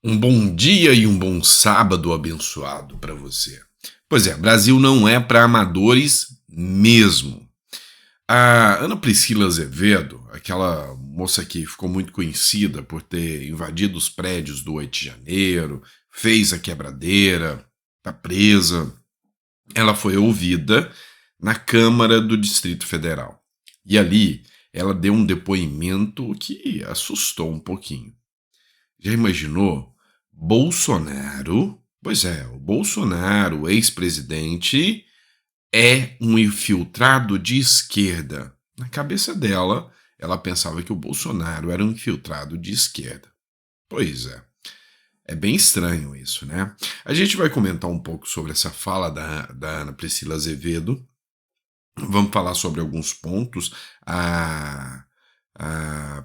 Um bom dia e um bom sábado abençoado para você. Pois é, Brasil não é para amadores mesmo. A Ana Priscila Azevedo, aquela moça que ficou muito conhecida por ter invadido os prédios do 8 de janeiro, fez a quebradeira, está presa, ela foi ouvida na Câmara do Distrito Federal. E ali ela deu um depoimento que assustou um pouquinho. Já imaginou? Bolsonaro, pois é, o Bolsonaro, ex-presidente, é um infiltrado de esquerda. Na cabeça dela, ela pensava que o Bolsonaro era um infiltrado de esquerda. Pois é bem estranho isso, né? A gente vai comentar um pouco sobre essa fala da Ana Priscila Azevedo. Vamos falar sobre alguns pontos. A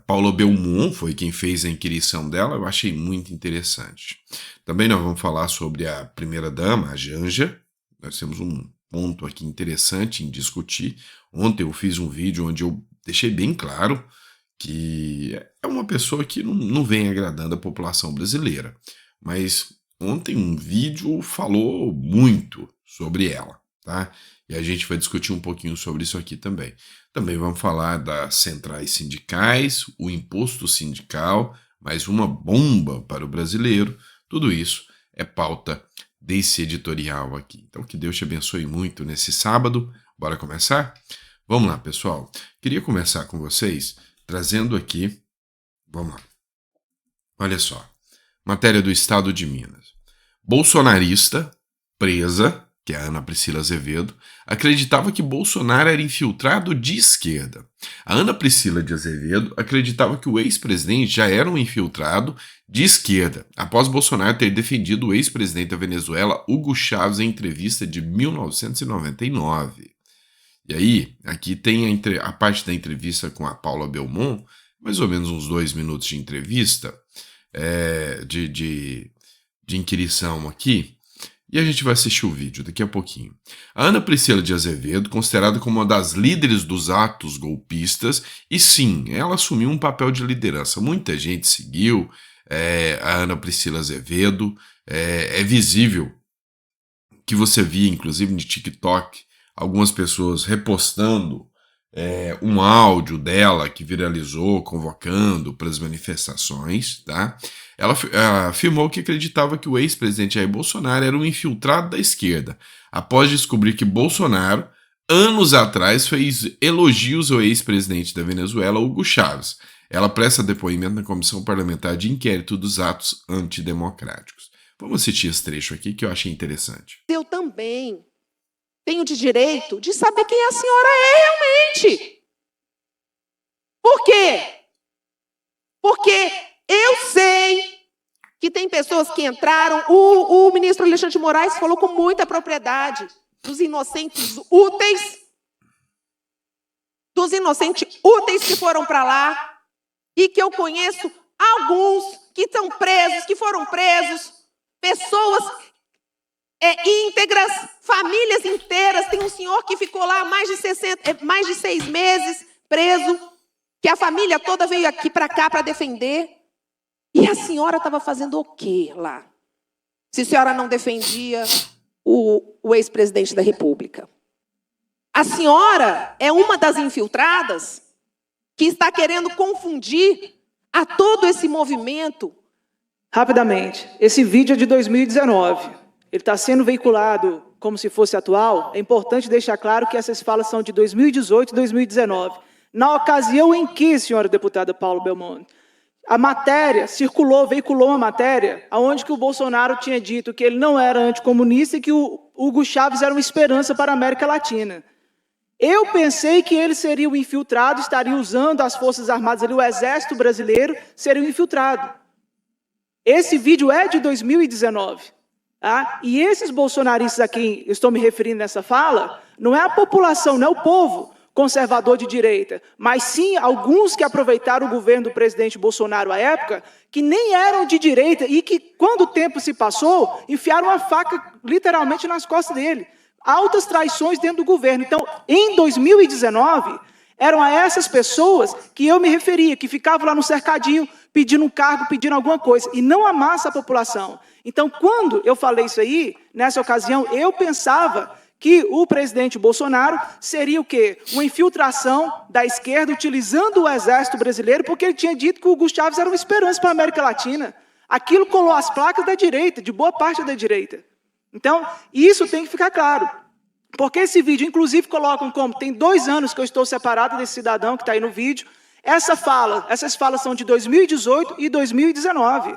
Paula Belmont foi quem fez a inquirição dela, eu achei muito interessante. Também nós vamos falar sobre a primeira-dama, a Janja. Nós temos um ponto aqui interessante em discutir. Ontem eu fiz um vídeo onde eu deixei bem claro que é uma pessoa que não vem agradando a população brasileira. Mas ontem um vídeo falou muito sobre ela, tá? E a gente vai discutir um pouquinho sobre isso aqui também. Também vamos falar das centrais sindicais, o imposto sindical, mais uma bomba para o brasileiro. Tudo isso é pauta desse editorial aqui. Então que Deus te abençoe muito nesse sábado. Bora começar? Vamos lá, pessoal. Queria começar com vocês trazendo aqui, vamos lá. Olha só, matéria do Estado de Minas. Bolsonarista presa, que é a Ana Priscila Azevedo, acreditava que Bolsonaro era infiltrado de esquerda. A Ana Priscila de Azevedo acreditava que o ex-presidente já era um infiltrado de esquerda, após Bolsonaro ter defendido o ex-presidente da Venezuela, Hugo Chávez, em entrevista de 1999. E aí, aqui tem a parte da entrevista com a Paula Belmont, mais ou menos uns 2 minutos de entrevista, de inquirição aqui, e a gente vai assistir o vídeo daqui a pouquinho. A Ana Priscila de Azevedo, considerada como uma das líderes dos atos golpistas, e sim, ela assumiu um papel de liderança. Muita gente seguiu a Ana Priscila Azevedo, é visível que você via, inclusive no TikTok, algumas pessoas repostando um áudio dela que viralizou, convocando para as manifestações, tá? Ela afirmou que acreditava que o ex-presidente Jair Bolsonaro era um infiltrado da esquerda, após descobrir que Bolsonaro, anos atrás, fez elogios ao ex-presidente da Venezuela, Hugo Chávez. Ela presta depoimento na Comissão Parlamentar de Inquérito dos Atos Antidemocráticos. Vamos assistir esse trecho aqui que eu achei interessante. Eu também tenho de direito de saber quem a senhora é realmente. Por quê? Porque eu sei que tem pessoas que entraram, o ministro Alexandre de Moraes falou com muita propriedade dos inocentes úteis que foram para lá e que eu conheço alguns que estão presos, que foram presos, pessoas íntegras, famílias inteiras. Tem um senhor que ficou lá mais de 6 meses preso, que a família toda veio aqui para cá para defender. E a senhora estava fazendo o quê lá? Se a senhora não defendia o ex-presidente da República. A senhora é uma das infiltradas que está querendo confundir a todo esse movimento. Rapidamente, esse vídeo é de 2019. Ele está sendo veiculado como se fosse atual. É importante deixar claro que essas falas são de 2018 e 2019. Na ocasião em que, senhora deputada Paula Belmont, a matéria veiculou uma matéria onde que o Bolsonaro tinha dito que ele não era anticomunista e que o Hugo Chávez era uma esperança para a América Latina. Eu pensei que ele seria o infiltrado, estaria usando as Forças Armadas ali, o Exército Brasileiro seria o infiltrado. Esse vídeo é de 2019. Tá? E esses bolsonaristas a quem eu estou me referindo nessa fala, não é a população, não é o povo conservador de direita, mas sim alguns que aproveitaram o governo do presidente Bolsonaro à época, que nem eram de direita e que, quando o tempo se passou, enfiaram uma faca literalmente nas costas dele. Altas traições dentro do governo. Então, em 2019, Eram a essas pessoas que eu me referia, que ficavam lá no cercadinho pedindo um cargo, pedindo alguma coisa, e não a massa da população. Então, quando eu falei isso aí, nessa ocasião, eu pensava que o presidente Bolsonaro seria o quê? Uma infiltração da esquerda utilizando o exército brasileiro, porque ele tinha dito que o Hugo Chávez era uma esperança para a América Latina. Aquilo colou as placas da direita, de boa parte da direita. Então, isso tem que ficar claro. Porque esse vídeo, inclusive, colocam como, tem 2 anos que eu estou separado desse cidadão que está aí no vídeo, essas falas são de 2018 e 2019.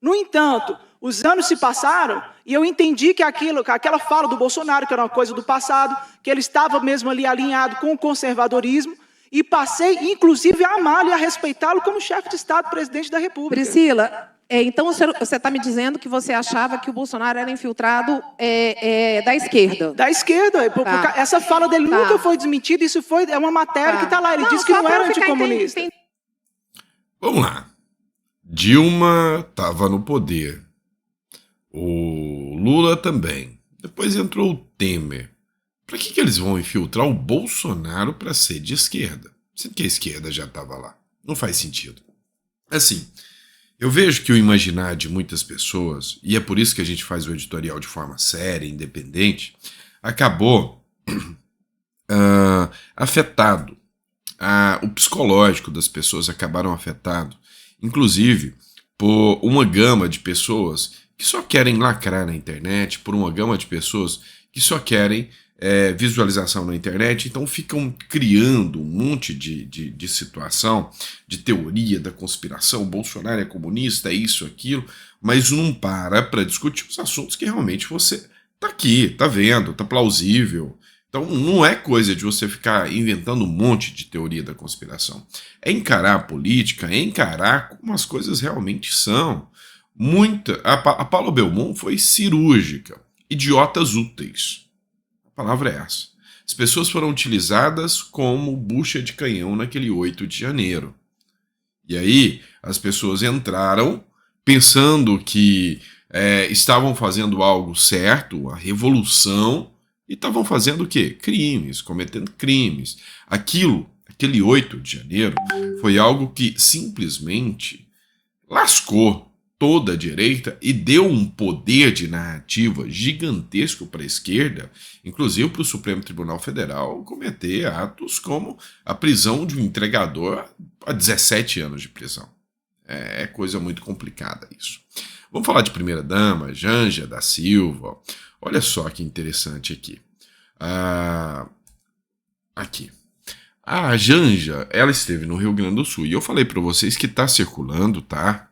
No entanto, os anos se passaram e eu entendi que aquela fala do Bolsonaro, que era uma coisa do passado, que ele estava mesmo ali alinhado com o conservadorismo, e passei, inclusive, a amá-lo e a respeitá-lo como chefe de Estado, presidente da República. Priscila, então você está me dizendo que você achava que o Bolsonaro era infiltrado da esquerda? Da esquerda. Tá. Essa fala dele nunca foi desmentida, isso é uma matéria que está lá. Ele disse que não era anticomunista. Vamos lá. Dilma estava no poder. O Lula também. Depois entrou o Temer. Para que eles vão infiltrar o Bolsonaro para ser de esquerda? Sendo que a esquerda já estava lá. Não faz sentido. Assim, eu vejo que o imaginário de muitas pessoas, e é por isso que a gente faz o editorial de forma séria, independente, acabou afetado. O psicológico das pessoas acabaram afetado, inclusive por uma gama de pessoas que só querem lacrar na internet, por uma gama de pessoas que só querem visualização na internet, então ficam criando um monte de situação, de teoria da conspiração, Bolsonaro é comunista, é isso, aquilo, mas não para discutir os assuntos que realmente você tá aqui, tá vendo, tá plausível. Então não é coisa de você ficar inventando um monte de teoria da conspiração. É encarar a política, é encarar como as coisas realmente são. A Paula Belmont foi cirúrgica, idiotas úteis. A palavra é essa. As pessoas foram utilizadas como bucha de canhão naquele 8 de janeiro. E aí as pessoas entraram pensando que estavam fazendo algo certo, a revolução, e estavam fazendo o quê? Crimes, cometendo crimes. Aquele 8 de janeiro foi algo que simplesmente lascou toda a direita e deu um poder de narrativa gigantesco para a esquerda, inclusive para o Supremo Tribunal Federal cometer atos como a prisão de um entregador a 17 anos de prisão. É coisa muito complicada isso. Vamos falar de primeira-dama, Janja da Silva. Olha só que interessante aqui. A Janja, ela esteve no Rio Grande do Sul e eu falei para vocês que está circulando, tá?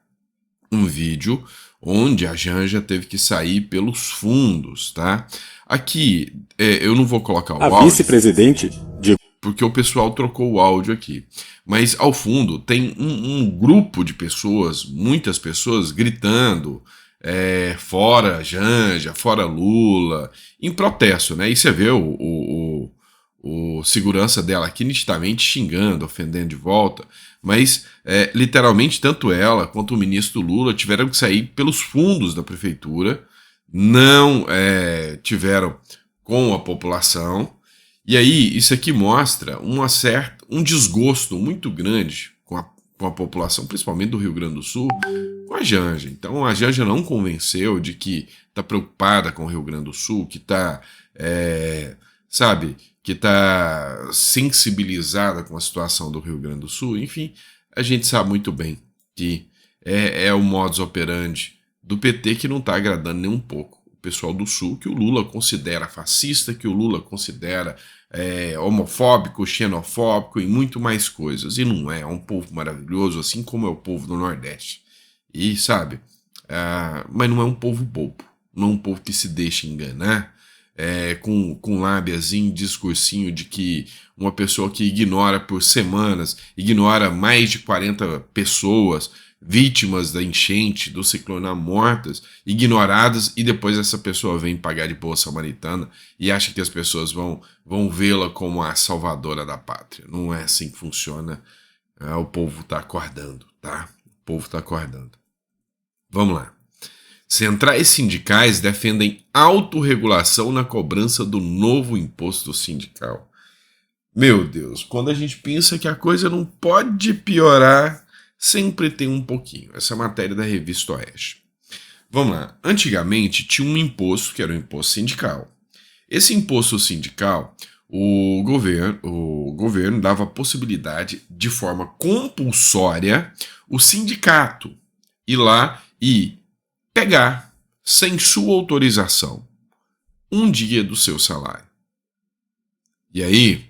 Um vídeo onde a Janja teve que sair pelos fundos, tá? Aqui, eu não vou colocar o áudio. A vice-presidente de... porque o pessoal trocou o áudio aqui. Mas ao fundo tem um grupo de pessoas, muitas pessoas gritando fora Janja, fora Lula, em protesto, né? E você vê o segurança dela aqui nitidamente xingando, ofendendo de volta, mas literalmente tanto ela quanto o ministro Lula tiveram que sair pelos fundos da prefeitura, não tiveram com a população, e aí isso aqui mostra um desgosto muito grande com a população, principalmente do Rio Grande do Sul, com a Janja. Então a Janja não convenceu de que está preocupada com o Rio Grande do Sul, que está, que está sensibilizada com a situação do Rio Grande do Sul. Enfim, a gente sabe muito bem que é o modus operandi do PT que não está agradando nem um pouco o pessoal do Sul, que o Lula considera fascista, que o Lula considera homofóbico, xenofóbico e muito mais coisas. E não é um povo maravilhoso, assim como é o povo do Nordeste. E mas não é um povo bobo, não é um povo que se deixa enganar, com lábiazinho, discursinho de que uma pessoa que ignora por semanas, ignora mais de 40 pessoas vítimas da enchente, do ciclone mortas, ignoradas, e depois essa pessoa vem pagar de boa samaritana e acha que as pessoas vão vê-la como a salvadora da pátria. Não é assim que funciona. O povo está acordando, tá? O povo está acordando. Vamos lá. Centrais sindicais defendem autorregulação na cobrança do novo imposto sindical. Meu Deus, quando a gente pensa que a coisa não pode piorar, sempre tem um pouquinho. Essa é a matéria da Revista Oeste. Vamos lá. Antigamente tinha um imposto que era o imposto sindical. Esse imposto sindical, o governo dava a possibilidade, de forma compulsória, o sindicato ir lá e pegar, sem sua autorização, um dia do seu salário. E aí,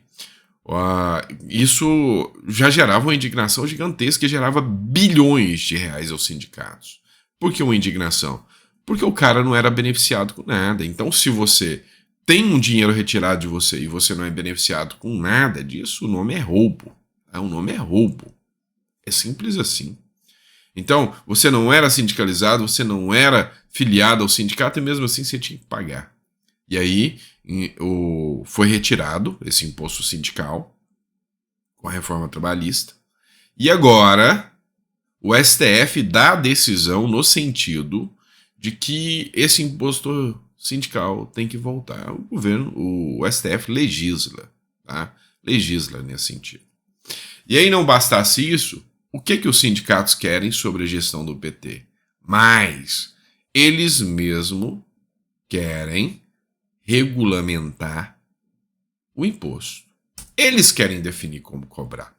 isso já gerava uma indignação gigantesca e gerava bilhões de reais aos sindicatos. Por que uma indignação? Porque o cara não era beneficiado com nada. Então, se você tem um dinheiro retirado de você e você não é beneficiado com nada disso, o nome é roubo. O nome é roubo. É simples assim. Então, você não era sindicalizado, você não era filiado ao sindicato e mesmo assim você tinha que pagar. E aí foi retirado esse imposto sindical com a reforma trabalhista. E agora o STF dá a decisão no sentido de que esse imposto sindical tem que voltar. O STF legisla, tá? Legisla nesse sentido. E aí não bastasse isso, o que os sindicatos querem sobre a gestão do PT? Mas eles mesmo querem regulamentar o imposto. Eles querem definir como cobrar.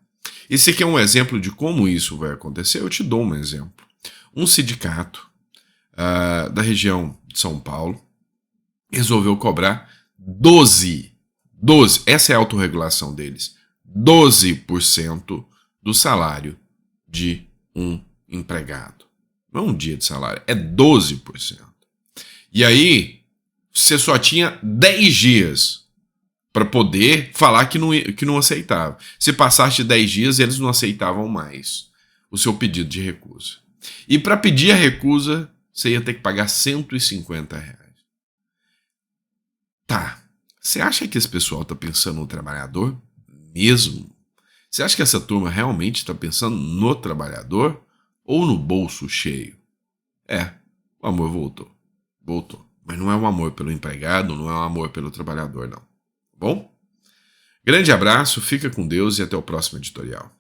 Esse aqui é um exemplo de como isso vai acontecer. Eu te dou um exemplo. Um sindicato da região de São Paulo resolveu cobrar 12, essa é a autorregulação deles, 12% do salário de um empregado. Não é um dia de salário, é 12%. E aí, você só tinha 10 dias para poder falar que não aceitava. Se passasse de 10 dias, eles não aceitavam mais o seu pedido de recusa. E para pedir a recusa, você ia ter que pagar R$150. Tá, você acha que esse pessoal está pensando no trabalhador mesmo? Você acha que essa turma realmente está pensando no trabalhador ou no bolso cheio? O amor voltou. Voltou. Mas não é um amor pelo empregado, não é um amor pelo trabalhador, não. Bom? Grande abraço, fica com Deus e até o próximo editorial.